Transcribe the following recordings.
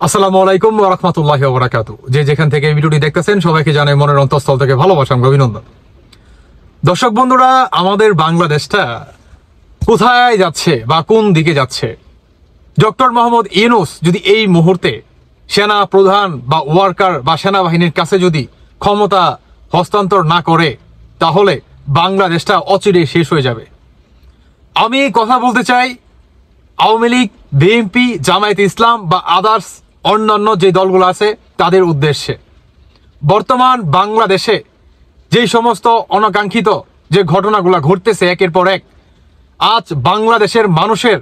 আসসালামু আলাইকুম ওয়া রাহমাতুল্লাহি ওয়া বারাকাতুহু। যে যেখান থেকে এই ভিডিওটি দেখতেছেন সবাইকে জানাই মনের অন্তঃস্থল থেকে ভালোবাসা এবং অভিনন্দন। দর্শক বন্ধুরা, আমাদের বাংলাদেশটা কোথায় যাচ্ছে বা কোন দিকে যাচ্ছে? ডক্টর মোহাম্মদ ইউনূস যদি এই মুহূর্তে সেনা প্রধান বা ওয়ার্কার বা সেনাবাহিনীর কাছে যদি ক্ষমতা হস্তান্তর না করে, তাহলে বাংলাদেশটা অচিরেই শেষ হয়ে যাবে। আমি কথা বলতে চাই আওয়ামী লীগ, বিএনপি, জামায়াতে ইসলাম বা আদার্স অন্যান্য যে দলগুলো আছে তাদের উদ্দেশ্যে। বর্তমান বাংলাদেশে যেই সমস্ত অনাকাঙ্ক্ষিত যে ঘটনাগুলো ঘটতেছে একের পর এক, আজ বাংলাদেশের মানুষের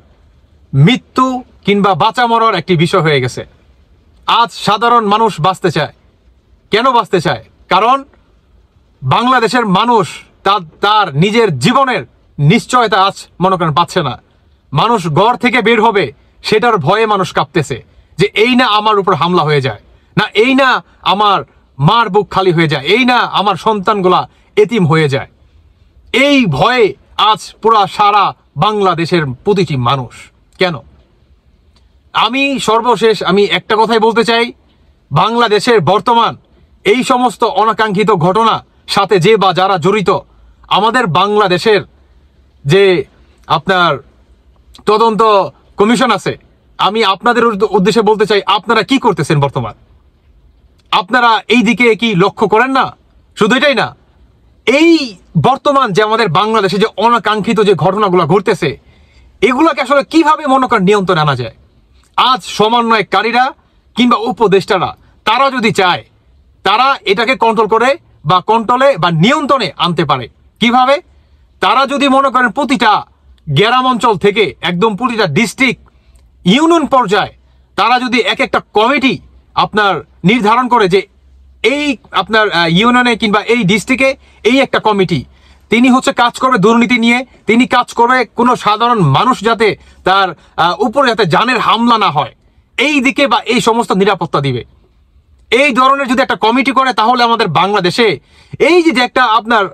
মৃত্যু কিংবা বাঁচা মরার একটি বিষয় হয়ে গেছে। আজ সাধারণ মানুষ বাঁচতে চায়। কেন বাঁচতে চায়? কারণ বাংলাদেশের মানুষ তার নিজের জীবনের নিশ্চয়তা আজ মনে করেন পাচ্ছে না। মানুষ ঘর থেকে বের হবে সেটার ভয়ে মানুষ কাঁপতেছে, যে এই না আমার উপর হামলা হয়ে যায়, না এই না আমার মার বুক খালি হয়ে যায়, এই না আমার সন্তানগুলা এতিম হয়ে যায়। এই ভয়ে আজ পুরা সারা বাংলাদেশের প্রতিটি মানুষ। কেন? আমি সর্বশেষ একটা কথাই বলতে চাই, বাংলাদেশের বর্তমান এই সমস্ত অনাকাঙ্ক্ষিত ঘটনা সাথে যে বা যারা জড়িত, আমাদের বাংলাদেশের যে আপনার তদন্ত কমিশন আছে, আমি আপনাদের উদ্দেশ্যে বলতে চাই, আপনারা কি করতেছেন বর্তমান? আপনারা এই দিকে কি লক্ষ্য করেন না? শুধু এটাই না, এই বর্তমান যে আমাদের বাংলাদেশে যে অনাকাঙ্ক্ষিত যে ঘটনাগুলো ঘটতেছে, এগুলোকে আসলে কিভাবে মনে করেন নিয়ন্ত্রণে আনা যায়? আজ সমন্বয়কারীরা কিংবা উপদেষ্টারা তারা যদি চায়, তারা এটাকে কন্ট্রোল করে বা কন্ট্রোলে বা নিয়ন্ত্রণে আনতে পারে। কিভাবে? তারা যদি মনে করেন প্রতিটা গ্রাম অঞ্চল থেকে একদম প্রতিটা ডিস্ট্রিক্ট ইউনিয়ন পর্যায়ে তারা যদি এক একটা কমিটি আপনার নির্ধারণ করে যে এই আপনার ইউনিয়নে কিংবা এই ডিস্ট্রিক্টে এই একটা কমিটি, তিনি হচ্ছে কাজ করবে দুর্নীতি নিয়ে, তিনি কাজ করবে কোনো সাধারণ মানুষ যাতে তার উপরে যাতে জানের হামলা না হয়, এই দিকে বা এই সমস্ত নিরাপত্তা দিবে। এই ধরনের যদি একটা কমিটি করে, তাহলে আমাদের বাংলাদেশে এই যে একটা আপনার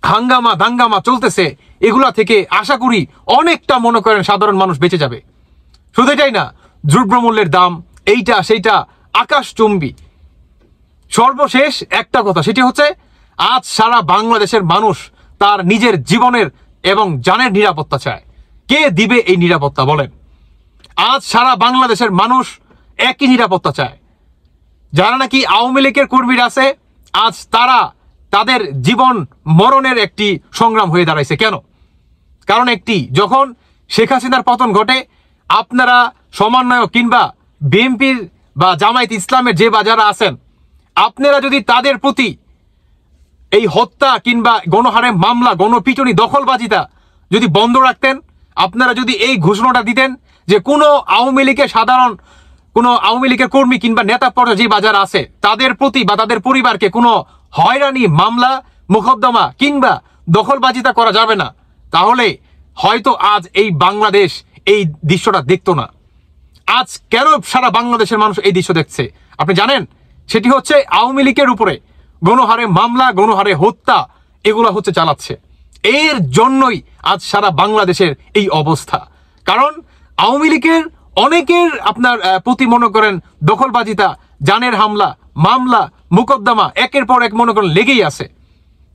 হাঙ্গামা দাঙ্গামা চলতেছে, এগুলা থেকে আশা করি অনেকটা মনে করেন সাধারণ মানুষ বেঁচে যাবে। শুধু এটাই না, দ্রব্যমূল্যের দাম এইটা সেইটা আকাশচুম্বী। সর্বশেষ একটা কথা, সেটি হচ্ছে আজ সারা বাংলাদেশের মানুষ তার নিজের জীবনের এবং জানের নিরাপত্তা চায়। কে দিবে এই নিরাপত্তা বলেন? আজ সারা বাংলাদেশের মানুষ একই নিরাপত্তা চায়। যারা নাকি আওয়ামী লীগের কর্মীরা আছে, আজ তারা তাদের জীবন মরণের একটি সংগ্রাম হয়ে দাঁড়াইছে। কেন? কারণ যখন শেখ হাসিনার পতন ঘটে, আপনারা সমন্বয়ক কিংবা বিএনপির বা জামায়াত ইসলামের যে বা যারা আছেন, আপনারা যদি তাদের প্রতি এই হত্যা কিংবা গণহারে মামলা, গণপিটুনি, দখলবাজিটা যদি বন্ধ রাখতেন, আপনারা যদি এই ঘোষণাটা দিতেন যে কোনো আওয়ামী লীগের সাধারণ কোনো আওয়ামী লীগের কর্মী কিংবা নেতা পর্যায়ে যে বাজার আছে তাদের প্রতি বা তাদের পরিবারকে কোনো হয়রানি, মামলা, মোকদ্দমা কিংবা দখলবাজিতা করা যাবে না, তাহলে হয়তো আজ এই বাংলাদেশ এই দৃশ্যটা দেখতো না। আজ কেন সারা বাংলাদেশের মানুষ এই দৃশ্য দেখছে আপনি জানেন? সেটি হচ্ছে আওয়ামী লীগের উপরে গণহারে মামলা, গণহারে হত্যা এগুলো হচ্ছে চালাচ্ছে। এর জন্যই আজ সারা বাংলাদেশের এই অবস্থা। কারণ আওয়ামী লীগের অনেকের আপনার প্রতি মনে করেন দখলবাজিতা, জানের হামলা, মামলা, মোকদ্দমা একের পর এক মনে করেন লেগেই আছে।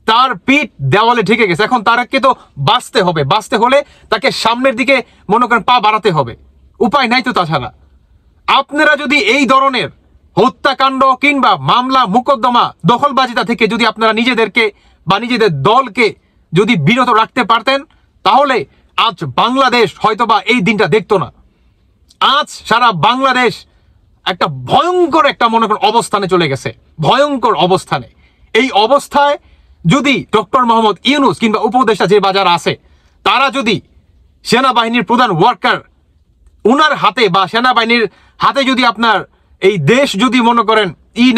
তার পিঠ দেওয়ালে ঢেকে গেছে। এখন তারকে তো বাঁচতে হবে। বাঁচতে হলে তাকে সামনের দিকে মনে করেন পা বাড়াতে হবে, উপায় নাই তো তাছাড়া। আপনারা যদি এই ধরনের হত্যাকাণ্ড কিংবা মামলা, মোকদ্দমা, দখলবাজিতা থেকে যদি আপনারা নিজেদেরকে বা নিজেদের দলকে যদি বিরত রাখতে পারতেন, তাহলে আজ বাংলাদেশ হয়তোবা এই দিনটা দেখতো না। আজ সারা বাংলাদেশ একটা ভয়ঙ্কর একটা মনে করেন অবস্থানে চলে গেছে, ভয়ঙ্কর অবস্থানে। এই অবস্থায় যদি ডক্টর মোহাম্মদ ইউনূস কিংবা উপদেষ্টা যে বাজার আছে, তারা যদি সেনাবাহিনীর প্রধান ওয়ার্কার উনার হাতে বা সেনাবাহিনীর হাতে যদি আপনার এই দেশ যদি মনে করেন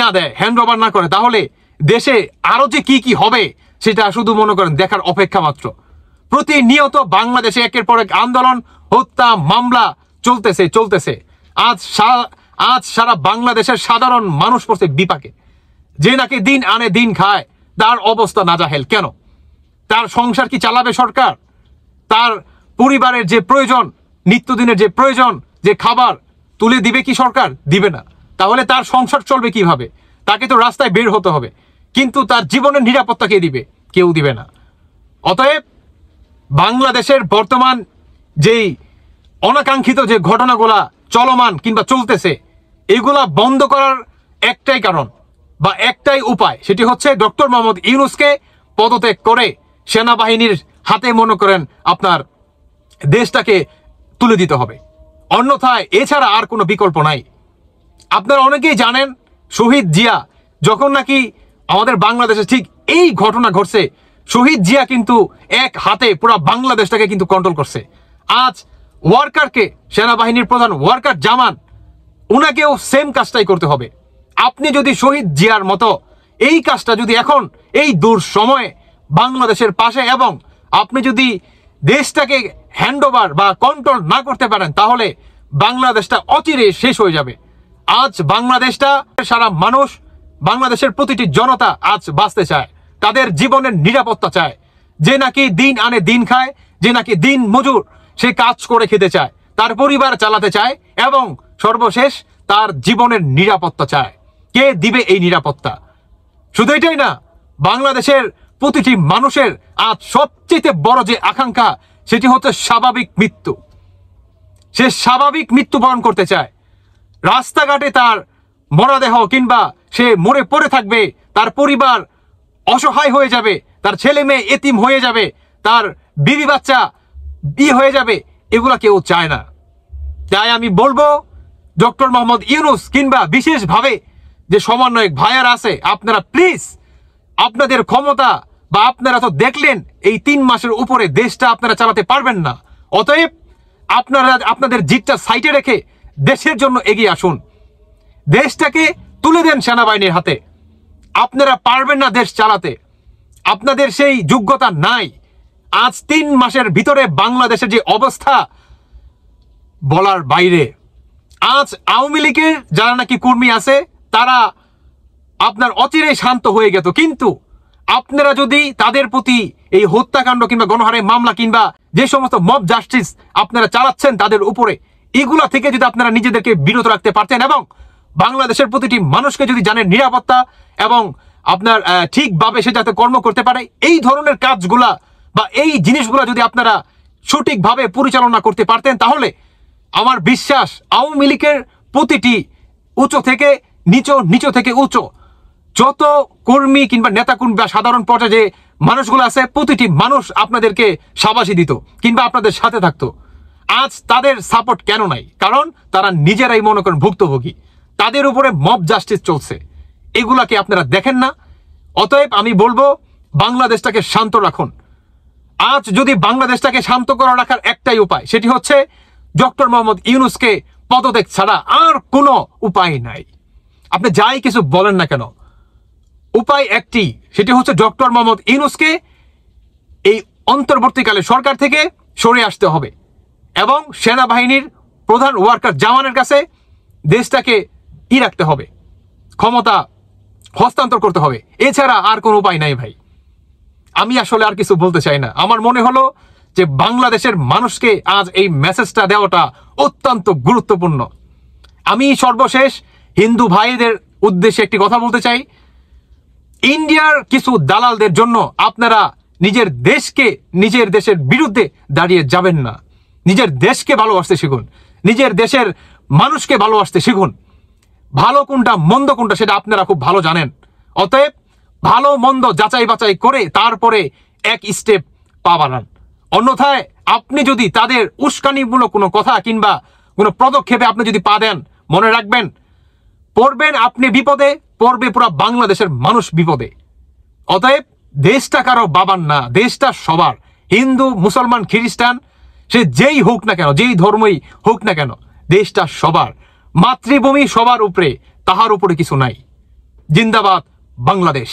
না দেয়, হ্যান্ড ওভার না করে, তাহলে দেশে আরো যে কি হবে সেটা শুধু মনে করেন দেখার অপেক্ষা মাত্র। প্রতিনিয়ত বাংলাদেশে একের পর এক আন্দোলন, হত্যা, মামলা চলতেছে। আজ সারা বাংলাদেশের সাধারণ মানুষ পড়ছে বিপাকে। যে নাকি দিন আনে দিন খায়, তার অবস্থা নাজাহেল। কেন? তার সংসার কি চালাবে সরকার? তার পরিবারের যে প্রয়োজন, নিত্যদিনের যে প্রয়োজন, যে খাবার, তুলে দিবে কি সরকার? দিবে না। তাহলে তার সংসার চলবে কিভাবে? তাকে তো রাস্তায় বের হতে হবে, কিন্তু তার জীবনের নিরাপত্তা কে দিবে? কেউ দিবে না। অতএব বাংলাদেশের বর্তমান যেই অনাকাঙ্ক্ষিত যে ঘটনাগুলা চলমান কিংবা চলতেছে, এগুলা বন্ধ করার একটাই কারণ বা একটাই উপায়, সেটি হচ্ছে ডক্টর মোহাম্মদ ইউনূসকে পদত্যাগ করে সেনাবাহিনীর হাতে মনে করেন আপনার দেশটাকে তুলে দিতে হবে। অন্যথায় এছাড়া আর কোনো বিকল্প নাই। আপনারা অনেকেই জানেন শহীদ জিয়া যখন নাকি আমাদের বাংলাদেশে ঠিক এই ঘটনা ঘটছে, শহীদ জিয়া কিন্তু এক হাতে পুরো বাংলাদেশটাকে কিন্তু কন্ট্রোল করছে। আজ ওয়ার্কারকে, সেনাবাহিনীর প্রধান ওয়ার্কার জামান, উনাকেও সেম কাজটাই করতে হবে। আপনি যদি শহীদ জিয়ার মতো এই কাজটা যদি এখন এই দূর সময়ে বাংলাদেশের পাশে এবং আপনি যদি দেশটাকে হ্যান্ডওভার বা কন্ট্রোল না করতে পারেন, তাহলে বাংলাদেশটা অচিরে শেষ হয়ে যাবে। আজ বাংলাদেশটা সারা মানুষ, বাংলাদেশের প্রতিটি জনতা আজ বাঁচতে চায়, তাদের জীবনের নিরাপত্তা চায়। যে নাকি দিন আনে দিন খায়, যে নাকি দিন মজুর, সে কাজ করে খেতে চায়, তার পরিবার চালাতে চায় এবং সর্বশেষ তার জীবনের নিরাপত্তা চায়। কে দিবে এই নিরাপত্তা? শুধু এটাই না, বাংলাদেশের প্রতিটি মানুষের আজ সবচেয়ে বড় যে আকাঙ্ক্ষা, সেটি হচ্ছে স্বাভাবিক মৃত্যু। সে স্বাভাবিক মৃত্যুবরণ করতে চায়। রাস্তাঘাটে তার মরদেহ কিংবা সে মরে পড়ে থাকবে, তার পরিবার অসহায় হয়ে যাবে, তার ছেলে মেয়ে এতিম হয়ে যাবে, তার বিবি বাচ্চা বিয়ে হয়ে যাবে, এগুলা কেউ চায় না। তাই আমি বলবো ডক্টর মোহাম্মদ ইউনূস কিংবা বিশেষভাবে যে সমন্বয়ক ভাইয়ার আছে, আপনারা প্লিজ আপনাদের ক্ষমতা বা আপনারা তো দেখলেন এই 3 মাসের উপরে দেশটা আপনারা চালাতে পারবেন না। অতএব আপনারা আপনাদের জিতটা সাইডে রেখে দেশের জন্য এগিয়ে আসুন, দেশটাকে তুলে দেন সেনাবাহিনীর হাতে। আপনারা পারবেন না দেশ চালাতে, আপনাদের সেই যোগ্যতা নাই। আজ 3 মাসের ভিতরে বাংলাদেশের যে অবস্থা বলার বাইরে। আজ আওয়ামী লীগের যারা নাকি কর্মী আছে, তারা আপনার অচিরে শান্ত হয়ে গেত, কিন্তু আপনারা যদি তাদের প্রতি এই হত্যাকাণ্ড কিংবা গণহারে মামলা কিংবা যে সমস্ত মব জাস্টিস আপনারা চালাচ্ছেন তাদের উপরে, এগুলা থেকে যদি আপনারা নিজেদেরকে বিরত রাখতে পারতেন এবং বাংলাদেশের প্রতিটি মানুষকে যদি জানেন নিরাপত্তা এবং আপনার ঠিকভাবে সে যাতে কর্ম করতে পারে, এই ধরনের কাজগুলা বা এই জিনিসগুলা যদি আপনারা সঠিকভাবে পরিচালনা করতে পারতেন, তাহলে আমার বিশ্বাস আওয়ামী লীগের প্রতিটি উঁচু থেকে নিচ থেকে উঁচু যত কর্মী কিংবা নেতা কর্মী বা সাধারণ পর্যায়ে যে মানুষগুলো আছে, প্রতিটি মানুষ আপনাদেরকে সাবাসী দিত কিংবা আপনাদের সাথে থাকতো। আজ তাদের সাপোর্ট কেন নাই? কারণ তারা নিজেরাই মনে করেন ভুক্তভোগী, তাদের উপরে মব জাস্টিস চলছে, এগুলাকে আপনারা দেখেন না। অতএব আমি বলবো বাংলাদেশটাকে শান্ত রাখুন। আজ যদি বাংলাদেশটাকে শান্ত করে রাখার একটাই উপায়, সেটি হচ্ছে ডক্টর মোহাম্মদ ইউনূসকে পদত্যাগ ছাড়া আর কোনো উপায় নাই। আপনি যাই কিছু বলেন না কেন, উপায় একটি, সেটি হচ্ছে ডক্টর মোহাম্মদ ইউনূসকে এই অন্তর্বর্তীকালে সরকার থেকে সরে আসতে হবে এবং সেনাবাহিনীর প্রধান ওয়ার্কার জামানের কাছে দেশটাকে রাখতে হবে, ক্ষমতা হস্তান্তর করতে হবে। এছাড়া আর কোনো উপায় নাই ভাই। আমি আসলে আর কিছু বলতে চাই না। আমার মনে হলো যে বাংলাদেশের মানুষকে আজ এই মেসেজটা দেওয়াটা অত্যন্ত গুরুত্বপূর্ণ। আমি সর্বশেষ হিন্দু ভাইদের উদ্দেশ্যে একটি কথা বলতে চাই, ইন্ডিয়ার কিছু দালালদের জন্য আপনারা নিজের দেশকে, নিজের দেশের বিরুদ্ধে দাঁড়িয়ে যাবেন না। নিজের দেশকে ভালোবাসতে শিখুন, নিজের দেশের মানুষকে ভালোবাসতে শিখুন। ভালো কোনটা মন্দ কোনটা সেটা আপনারা খুব ভালো জানেন। অতএব ভালো মন্দ যাচাই বাছাই করে তারপরে এক স্টেপ পা বাড়ান। অন্যথায় আপনি যদি তাদের উস্কানিমূলক কোনো কথা কিংবা কোনো পদক্ষেপে আপনি যদি পা দেন, মনে রাখবেন পড়বেন আপনি বিপদে, পড়বে পুরো বাংলাদেশের মানুষ বিপদে। অতএব দেশটা কারো বাবার না, দেশটা সবার। হিন্দু, মুসলমান, খ্রিস্টান, সে যেই হোক না কেন, যেই ধর্মই হোক না কেন, দেশটা সবার। মাতৃভূমি সবার উপরে, তাহার উপরে কিছু নাই। জিন্দাবাদ বাংলাদেশ।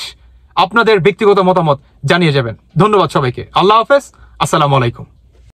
আপনাদের ব্যক্তিগত মতামত জানিয়ে যাবেন। ধন্যবাদ সবাইকে। আল্লাহ হাফেজ। আসসালামু আলাইকুম।